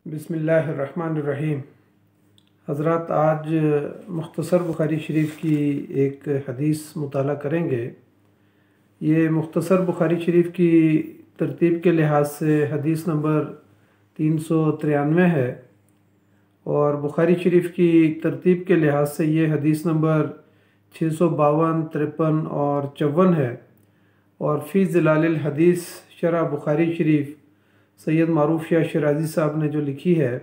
بسم اللہ الرحمن الرحیم۔ حضرات، آج مختصر بخاری شریف کی ایک حدیث مطالعہ کریں گے۔ یہ مختصر بخاری شریف کی ترتیب کے لحاظ سے حدیث نمبر 393 ہے، اور بخاری شریف کی ترتیب کے لحاظ سے یہ حدیث نمبر 652، 53 اور 54 ہے، اور فی ظلال الحدیث شرح بخاری شریف سید معروف شاہ شیرازی صاحب نے جو لکھی ہے،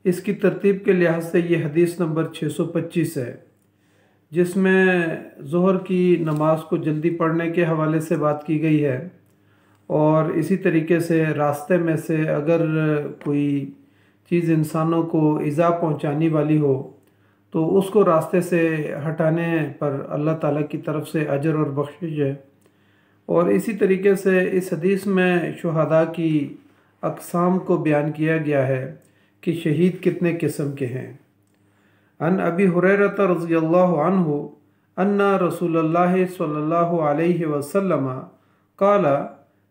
اس کی ترتیب کے لحاظ سے یہ حدیث نمبر 625 ہے، جس میں ظہر کی نماز کو جلدی پڑھنے کے حوالے سے بات کی گئی ہے، اور اسی طریقے سے راستے میں سے اگر کوئی چیز انسانوں کو ایذا پہنچانے والی ہو تو اس کو راستے سے ہٹانے پر اللہ تعالیٰ کی طرف سے اجر اور بخشش ہے۔ اور اسی طریقے سے اس حدیث میں شہداء کی اقسام کو بیان کیا گیا ہے کہ شہید کتنے قسم کے ہیں۔ عن ابی ہریرہ رضی اللہ عنہ ان رسول اللہ صلی اللہ علیہ وسلم قال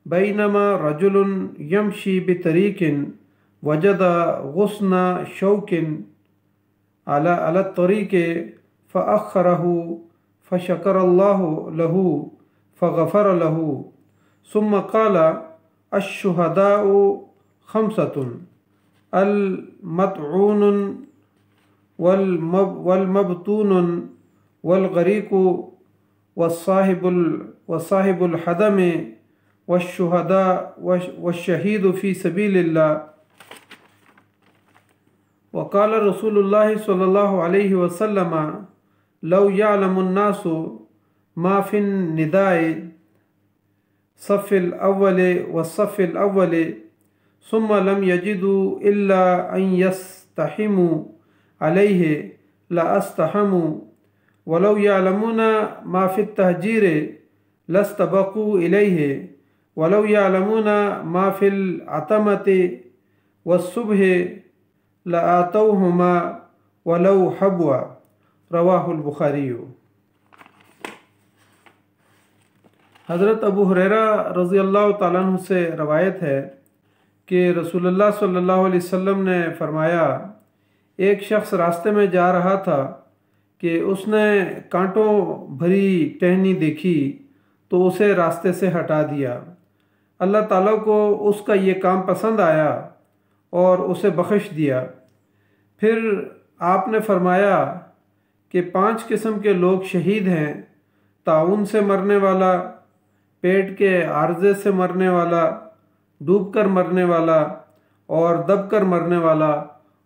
بینما رجل یمشی بطریق وجد غصن شوک على الطریق فأخرہ فشکر اللہ له فغفر له ثم قال الشهداء خمسة المطعون والمبتون والغريق والصاحب الحدم والشهداء والشهيد في سبيل الله۔ وقال رسول الله صلى الله عليه وسلم لو يعلم الناس ما في النداء صف الأول والصف الأول ثم لم يجدوا إلا أن يستحموا عليه لأستحموا ولو يعلمون ما في التهجير لاستبقوا إليه ولو يعلمون ما في العتمة والصبح لآتوهما ولو حبوا۔ رواہ البخاری۔ حضرت ابو ہریرہ رضی اللہ تعالیٰ عنہ سے روایت ہے کہ رسول اللہ صلی اللہ علیہ وسلم نے فرمایا، ایک شخص راستے میں جا رہا تھا کہ اس نے کانٹوں بھری ٹہنی دیکھی تو اسے راستے سے ہٹا دیا۔ اللہ تعالیٰ کو اس کا یہ کام پسند آیا اور اسے بخش دیا۔ پھر آپ نے فرمایا کہ 5 قسم کے لوگ شہید ہیں: طاعون سے مرنے والا، پیٹ کے عارضے سے مرنے والا، ڈوب کر مرنے والا اور دب کر مرنے والا،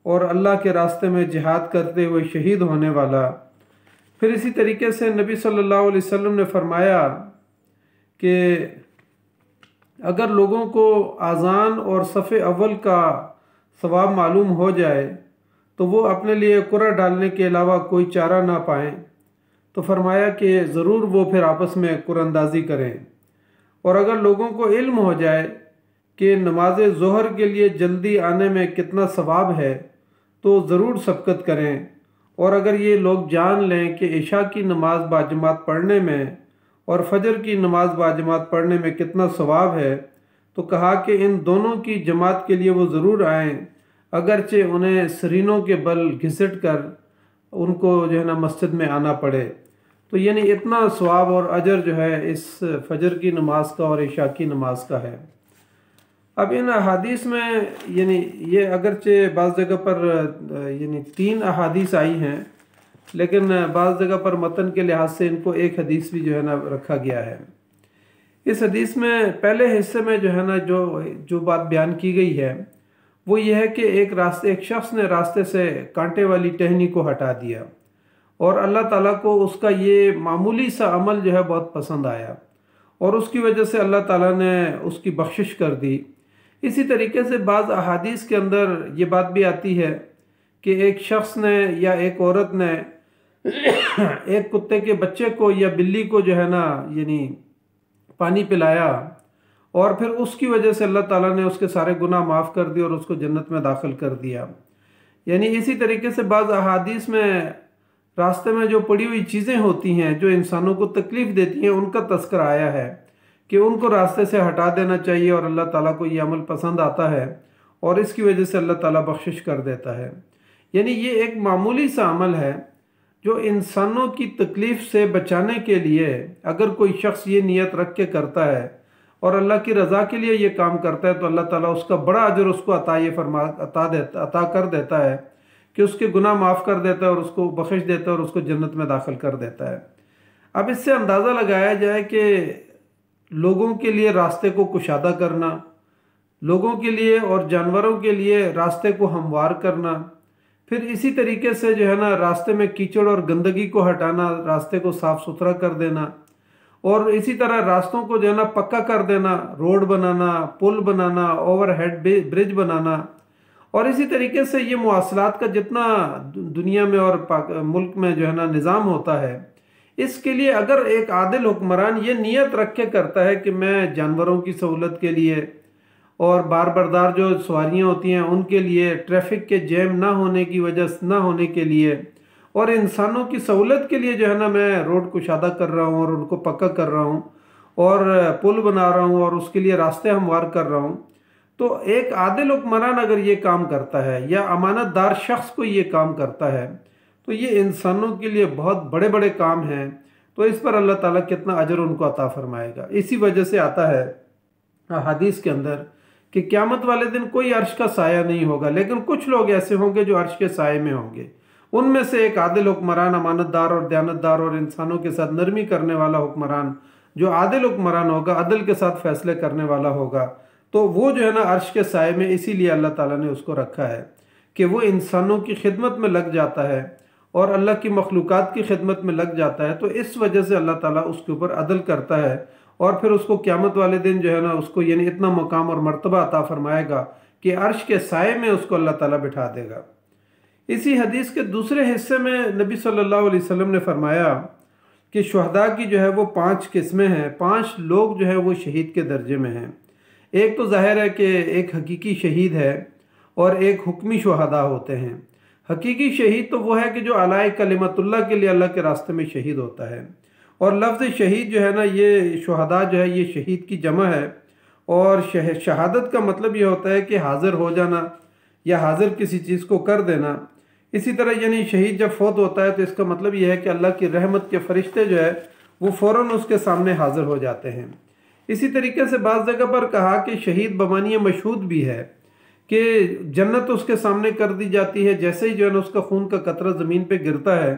اور اللہ کے راستے میں جہاد کرتے ہوئے شہید ہونے والا۔ پھر اسی طریقے سے نبی صلی اللہ علیہ وسلم نے فرمایا کہ اگر لوگوں کو اذان اور صف اول کا ثواب معلوم ہو جائے تو وہ اپنے لیے قرعہ ڈالنے کے علاوہ کوئی چارہ نہ پائیں، تو فرمایا کہ ضرور وہ پھر آپس میں قرعہ اندازی کریں۔ اور اگر لوگوں کو علم ہو جائے کہ نماز ظہر کے لیے جلدی آنے میں کتنا ثواب ہے تو ضرور سبقت کریں، اور اگر یہ لوگ جان لیں کہ عشاء کی نماز باجماعت پڑھنے میں اور فجر کی نماز باجماعت پڑھنے میں کتنا ثواب ہے تو کہا کہ ان دونوں کی جماعت کے لیے وہ ضرور آئیں، اگرچہ انہیں سرینوں کے بل گھسٹ کر ان کو مسجد میں آنا پڑے۔ تو یعنی اتنا ثواب اور اجر جو ہے اس فجر کی نماز کا اور عشاء کی نماز کا ہے۔ اب ان احادیث میں یہ اگرچہ بعض جگہ پر 3 احادیث آئی ہیں، لیکن بعض جگہ پر متن کے لحاظ سے ان کو ایک حدیث بھی رکھا گیا ہے۔ اس حدیث میں پہلے حصے میں جو بات بیان کی گئی ہے وہ یہ ہے کہ ایک شخص نے راستے سے کانٹے والی ٹہنی کو ہٹا دیا، اور اللہ تعالیٰ کو اس کا یہ معمولی سا عمل بہت پسند آیا، اور اس کی وجہ سے اللہ تعالیٰ نے اس کی بخشش کر دی۔ اسی طریقے سے بعض احادیث کے اندر یہ بات بھی آتی ہے کہ ایک شخص نے یا ایک عورت نے ایک کتے کے بچے کو یا بلی کو پانی پلایا، اور پھر اس کی وجہ سے اللہ تعالیٰ نے اس کے سارے گناہ معاف کر دیے اور اس کو جنت میں داخل کر دیا۔ اسی طریقے سے بعض احادیث میں راستے میں جو پڑی ہوئی چیزیں ہوتی ہیں جو انسانوں کو تکلیف دیتی ہیں ان کا تذکرہ آیا ہے کہ ان کو راستے سے ہٹا دینا چاہیے، اور اللہ تعالیٰ کو یہ عمل پسند آتا ہے۔ اور اس کی وجہ سے اللہ تعالیٰ بخشش کر دیتا ہے۔ یعنی یہ ایک معمولی سا عمل ہے جو انسانوں کی تکلیف سے بچانے کے لیے اگر کوئی شخص یہ نیت رکھ کے کرتا ہے اور اللہ کی رضا کے لیے یہ کام کرتا ہے تو اللہ تعالیٰ اس کا بڑا اجر اس کو عطا کر دیتا ہے کہ اس کے گناہ معاف کر دیتا ہے اور اس کو بخش دیتا ہے اور اس کو جنت میں داخل کر دیتا ہے۔ اب اس سے اندازہ لگایا جائے کہ لوگوں کے لیے راستے کو کشادہ کرنا، لوگوں کے لیے اور جانوروں کے لیے راستے کو ہموار کرنا، پھر اسی طریقے سے جو ہے نا راستے میں کیچڑ اور گندگی کو ہٹانا، راستے کو صاف ستھرا کر دینا، اور اسی طرح راستوں کو جو ہے نا پکا کر دینا، روڈ بنانا، پل بنانا، اوور ہیڈ برج بنانا، اور اسی طریقے سے یہ مواصلات کا جتنا دنیا میں اور ملک میں جو ہے نا نظام ہوتا ہے، اس کے لیے اگر ایک عادل حکمران یہ نیت رکھ کے کرتا ہے کہ میں جانوروں کی سہولت کے لیے اور بار بردار جو سواریاں ہوتی ہیں ان کے لیے، ٹریفک کے جیم نہ ہونے کی وجہ نہ ہونے کے لیے، اور انسانوں کی سہولت کے لیے جو ہے نا میں روڈ کشادہ کر رہا ہوں اور ان کو پکا کر رہا ہوں اور پل بنا رہا ہوں اور اس کے لیے راستے ہموار کر رہا ہوں، تو ایک عادل حکمران اگر یہ کام کرتا ہے یا امانت دار شخص کو یہ کام کرتا ہے تو یہ انسانوں کے لیے بہت بڑے بڑے کام ہیں، تو اس پر اللہ تعالیٰ کتنا اجر ان کو عطا فرمائے گا۔ اسی وجہ سے آتا ہے حدیث کے اندر کہ قیامت والے دن کوئی عرش کا سایہ نہیں ہوگا، لیکن کچھ لوگ ایسے ہوں گے جو عرش کے سائے میں ہوں گے۔ ان میں سے ایک عادل حکمران، امانت دار اور دیانتدار اور انسانوں کے ساتھ نرمی کرنے والا حکمران، جو عادل حکمران ہوگا، عدل کے ساتھ فیصلے کرنے والا ہوگا، تو وہ جو ہے نا عرش کے سائے میں اسی لیے اللہ تعالیٰ نے اس کو رکھا ہے کہ وہ انسانوں کی خدمت میں لگ جاتا ہے اور اللہ کی مخلوقات کی خدمت میں لگ جاتا ہے، تو اس وجہ سے اللہ تعالیٰ اس کے اوپر عدل کرتا ہے اور پھر اس کو قیامت والے دن جو ہے نا اس کو یعنی اتنا مقام اور مرتبہ عطا فرمائے گا کہ عرش کے سائے میں اس کو اللہ تعالیٰ بٹھا دے گا۔ اسی حدیث کے دوسرے حصے میں نبی صلی اللہ علیہ وسلم نے فرمایا کہ شہداء کی جو ہے وہ 5 قسمیں ہیں، 5 لوگ جو ہے وہ شہید کے درجے میں ہیں۔ ایک تو ظاہر ہے کہ ایک حقیقی شہید ہے اور ایک حکمی شہداء ہوتے ہیں۔ حقیقی شہید تو وہ ہے کہ جو اعلی کلمت اللہ کے لیے اللہ کے راستے میں شہید ہوتا ہے، اور لفظ شہید جو ہے نا یہ شہداء جو ہے یہ شہید کی جمع ہے، اور شہادت کا مطلب یہ ہوتا ہے کہ حاضر ہو جانا یا حاضر کسی چیز کو کر دینا۔ اسی طرح یعنی شہید جب فوت ہوتا ہے تو اس کا مطلب یہ ہے کہ اللہ کی رحمت کے فرشتے جو ہے وہ فوراً اس کے سامنے حاضر ہو جاتے ہیں۔ اسی طریقے سے بعض جگہ پر کہا کہ شہید بمعنی مشہود بھی ہے کہ جنت اس کے سامنے کر دی جاتی ہے، جیسے ہی جو ہے نا اس کا خون کا قطرہ زمین پہ گرتا ہے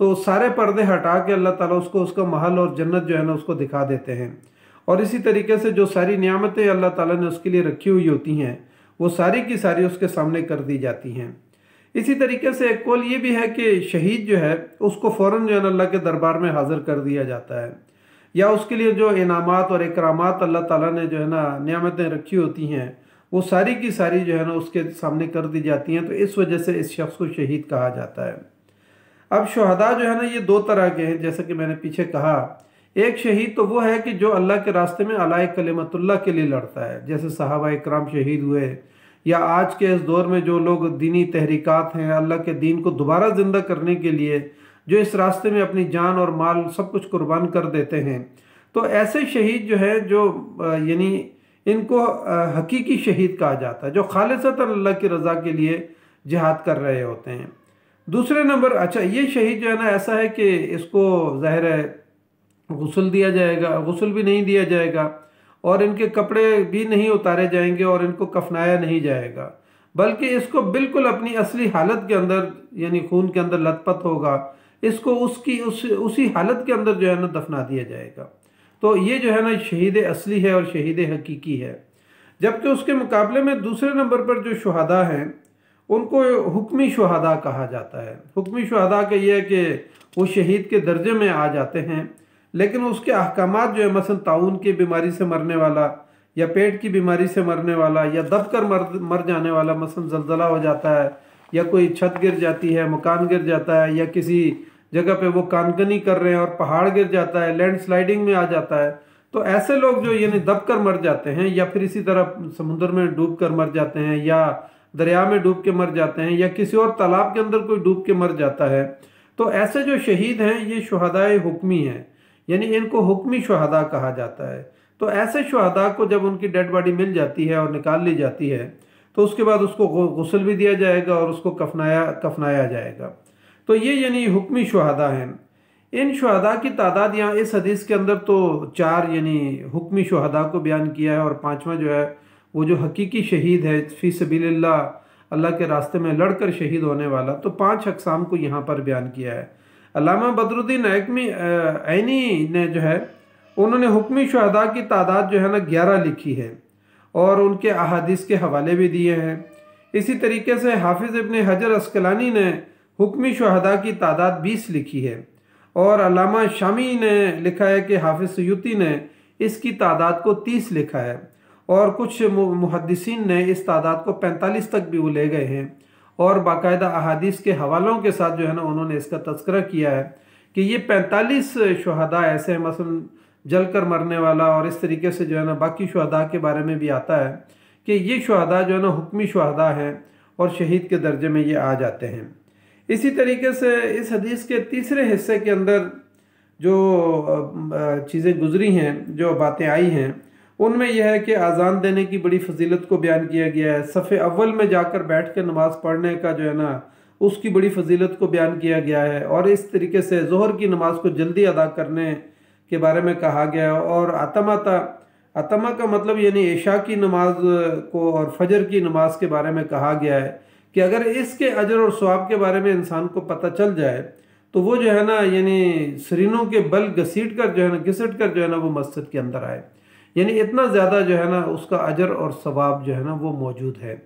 تو سارے پردے ہٹا کے اللہ تعالیٰ اس کو اس کا محل اور جنت جو ہے نا اس کو دکھا دیتے ہیں، اور اسی طریقے سے جو ساری نعمتیں اللہ تعالیٰ نے اس کے لیے رکھی ہوئی ہوتی ہیں وہ ساری کی ساری اس کے سامنے کر دی جاتی ہیں۔ اسی طریقے سے ایک قول یہ بھی ہے کہ شہید جو ہے اس کو فوراً جو ہے نا اللہ کے دربار میں حاضر کر دیا جاتا ہے، یا اس کے لیے جو انعامات اور اکرامات اللہ تعالیٰ نے جو ہے نا نعمتیں رکھی ہوتی ہیں وہ ساری کی ساری جو ہے نا اس کے سامنے کر دی جاتی ہیں، تو اس وجہ سے اس شخص کو شہید کہا جاتا ہے۔ اب شہداء جو ہے نا یہ 2 طرح کے ہیں، جیسا کہ میں نے پیچھے کہا۔ ایک شہید تو وہ ہے کہ جو اللہ کے راستے میں اعلی کلمت اللہ کے لیے لڑتا ہے، جیسے صحابہ اکرام شہید ہوئے، یا آج کے اس دور میں جو لوگ دینی تحریکات ہیں اللہ کے دین کو دوبارہ زندہ کرنے کے لیے جو اس راستے میں اپنی جان اور مال سب کچھ قربان کر دیتے ہیں، تو ایسے شہید جو ہے جو یعنی ان کو حقیقی شہید کہا جاتا ہے، جو خالصتاً اللہ کی رضا کے لیے جہاد کر رہے ہوتے ہیں۔ دوسرے نمبر، اچھا یہ شہید جو ہے نا ایسا ہے کہ اس کو ظاہر ہے غسل دیا جائے گا، غسل بھی نہیں دیا جائے گا، اور ان کے کپڑے بھی نہیں اتارے جائیں گے اور ان کو کفنایا نہیں جائے گا، بلکہ اس کو بالکل اپنی اصلی حالت کے اندر یعنی خون کے اندر لت پت ہوگا، اس کو اسی حالت کے اندر جو ہے نا دفنا دیا جائے گا۔ تو یہ جو ہے نا شہید اصلی ہے اور شہید حقیقی ہے۔ جبکہ اس کے مقابلے میں دوسرے نمبر پر جو شہداء ہیں ان کو حکمی شہداء کہا جاتا ہے۔ حکمی شہداء کا یہ ہے کہ وہ شہید کے درجے میں آ جاتے ہیں، لیکن اس کے احکامات جو ہے مثلا طاعون کی بیماری سے مرنے والا، یا پیٹ کی بیماری سے مرنے والا، یا دب کر مر جانے والا، مثلا زلزلہ ہو جاتا ہے یا کوئی چھت گر جاتی ہے، مکان گر جاتا ہے، یا کسی جگہ پہ وہ کانکنی کر رہے ہیں اور پہاڑ گر جاتا ہے، لینڈ سلائیڈنگ میں آ جاتا ہے، تو ایسے لوگ جو یعنی دب کر مر جاتے ہیں، یا پھر اسی طرح سمندر میں ڈوب کر مر جاتے ہیں، یا دریا میں ڈوب کے مر جاتے ہیں، یا کسی اور تالاب کے اندر کوئی ڈوب کے مر جاتا ہے، تو ایسے جو شہید ہیں یہ شہداء حکمی ہیں، یعنی ان کو حکمی شہداء کہا جاتا ہے۔ تو ایسے شہداء کو جب ان کی ڈیڈ باڈی مل جاتی ہے اور نکال لی جاتی ہے تو اس کے بعد اس کو غسل بھی دیا جائے گا اور اس کو کفنایا جائے گا۔ تو یہ یعنی حکمی شہداء ہیں۔ ان شہداء کی تعداد یہاں اس حدیث کے اندر تو 4 یعنی حکمی شہداء کو بیان کیا ہے، اور 5واں جو ہے وہ جو حقیقی شہید ہے فی سبیل اللہ کے راستے میں لڑ کر شہید ہونے والا، تو 5 اقسام کو یہاں پر بیان کیا ہے۔ علامہ بدر الدین عینی نے جو ہے انہوں نے حکمی شہداء کی تعداد جو ہے نا 11 لکھی ہے، اور ان کے احادیث کے حوالے بھی دیے ہیں۔ اسی طریقے سے حافظ ابن حجر عسقلانی نے حکمی شہداء کی تعداد 20 لکھی ہے، اور علامہ شامی نے لکھا ہے کہ حافظ سیوطی نے اس کی تعداد کو 30 لکھا ہے، اور کچھ محدثین نے اس تعداد کو 45 تک بھی وہ لے گئے ہیں، اور باقاعدہ احادیث کے حوالوں کے ساتھ جو ہے نا انہوں نے اس کا تذکرہ کیا ہے کہ یہ 45 شہداء ایسے ہیں، مثلا جل کر مرنے والا، اور اس طریقے سے جو ہے نا باقی شہداء کے بارے میں بھی آتا ہے کہ یہ شہداء جو ہے نا حکمی شہداء ہیں اور شہید کے درجے میں یہ آ جاتے ہیں۔ اسی طریقے سے اس حدیث کے تیسرے حصے کے اندر جو چیزیں گزری ہیں، جو باتیں آئی ہیں، ان میں یہ ہے کہ اذان دینے کی بڑی فضیلت کو بیان کیا گیا ہے، صف اول میں جا کر بیٹھ کے نماز پڑھنے کا جو ہے نا اس کی بڑی فضیلت کو بیان کیا گیا ہے، اور اس طریقے سے ظہر کی نماز کو جلدی ادا کرنے کے بارے میں کہا گیا ہے، اور عتمہ کا مطلب یعنی عشاء کی نماز کو اور فجر کی نماز کے بارے میں کہا گیا ہے کہ اگر اس کے اجر اور ثواب کے بارے میں انسان کو پتہ چل جائے تو وہ جو ہے نا یعنی سرینوں کے بل گھسیٹ کر جو ہے نا وہ مسجد کے اندر آئے، یعنی اتنا زیادہ جو ہے نا اس کا اجر اور ثواب جو ہے نا وہ موجود ہے۔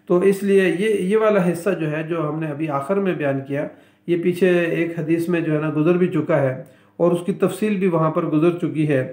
تو اس لیے یہ والا حصہ جو ہے جو ہم نے ابھی آخر میں بیان کیا، یہ پیچھے ایک حدیث میں جو ہے نا گزر بھی چکا ہے، اور اس کی تفصیل بھی وہاں پر گزر چکی ہے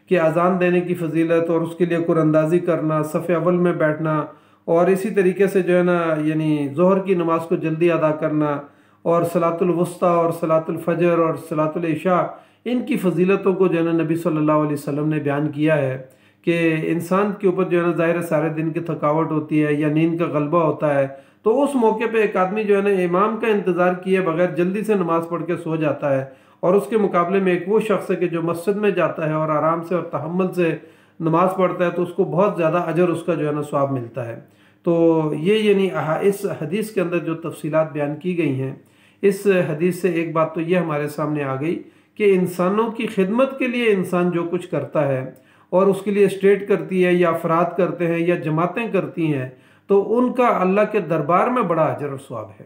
کہ اذان دینے کی فضیلت، اور اس کے لیے قرآن اندازی کرنا، صف اول میں بیٹھنا، اور اسی طریقے سے جو ہے نا یعنی ظہر کی نماز کو جلدی ادا کرنا، اور صلاۃ الوسطیٰ اور صلاۃ الفجر اور صلاۃ العشاء، ان کی فضیلتوں کو جو ہے نا نبی صلی اللہ علیہ وسلم نے بیان کیا ہے کہ انسان کے اوپر جو ہے نا ظاہر سارے دن کی تھکاوٹ ہوتی ہے یا نیند کا غلبہ ہوتا ہے، تو اس موقع پہ ایک آدمی جو ہے نا امام کا انتظار کیے بغیر جلدی سے نماز پڑھ کے سو جاتا ہے، اور اس کے مقابلے میں ایک وہ شخص ہے کہ جو مسجد میں جاتا ہے اور آرام سے اور تحمل سے نماز پڑھتا ہے، تو اس کو بہت زیادہ اجر اس کا جو ہے نا ثواب ملتا ہے۔ تو یہ یعنی اس حدیث کے اندر جو تفصیلات بیان کی گئی ہیں، اس حدیث سے ایک بات تو یہ ہمارے سامنے آ گئی کہ انسانوں کی خدمت کے لیے انسان جو کچھ کرتا ہے، اور اس کے لیے اسٹیٹ کرتی ہے یا افراد کرتے ہیں یا جماعتیں کرتی ہیں، تو ان کا اللہ کے دربار میں بڑا اجر و ثواب ہے۔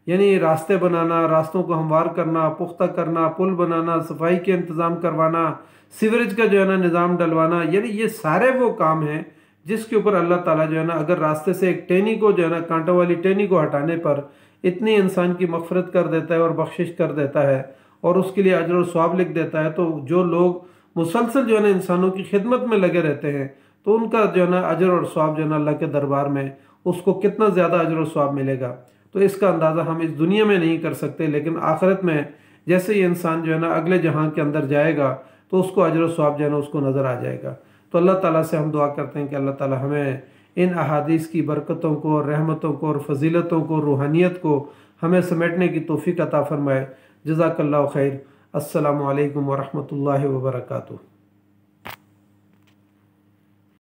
یعنی راستے بنانا، راستوں کو ہموار کرنا، پختہ کرنا، پل بنانا، صفائی کے انتظام کروانا، سیوریج کا جو ہے نا نظام ڈلوانا، یعنی یہ سارے وہ کام ہیں جس کے اوپر اللہ تعالیٰ جو ہے نا اگر راستے سے ایک ٹہنی کو جو ہے نا کانٹوں والی ٹہنی کو ہٹانے پر اتنی انسان کی مغفرت کر دیتا ہے اور بخشش کر دیتا ہے، اور اس کے لیے اجر و ثواب لکھ دیتا ہے، تو جو لوگ مسلسل جو ہے نا انسانوں کی خدمت میں لگے رہتے ہیں، تو ان کا جو ہے نا اجر اور ثواب جو ہے نا اللہ کے دربار میں اس کو کتنا زیادہ اجر و ثواب ملے گا، تو اس کا اندازہ ہم اس دنیا میں نہیں کر سکتے، لیکن آخرت میں جیسے ہی انسان جو ہے نا اگلے جہاں کے اندر جائے گا تو اس کو اجر و ثواب جو ہے نا اس کو نظر آ جائے گا۔ تو اللہ تعالیٰ سے ہم دعا کرتے ہیں کہ اللہ تعالیٰ ہمیں ان احادیث کی برکتوں کو اور رحمتوں کو اور فضیلتوں کو، روحانیت کو ہمیں سمیٹنے کی توفیق عطا فرمائے۔ جزاک اللہ خیر۔ السلام علیکم ورحمۃ اللہ وبرکاتہ۔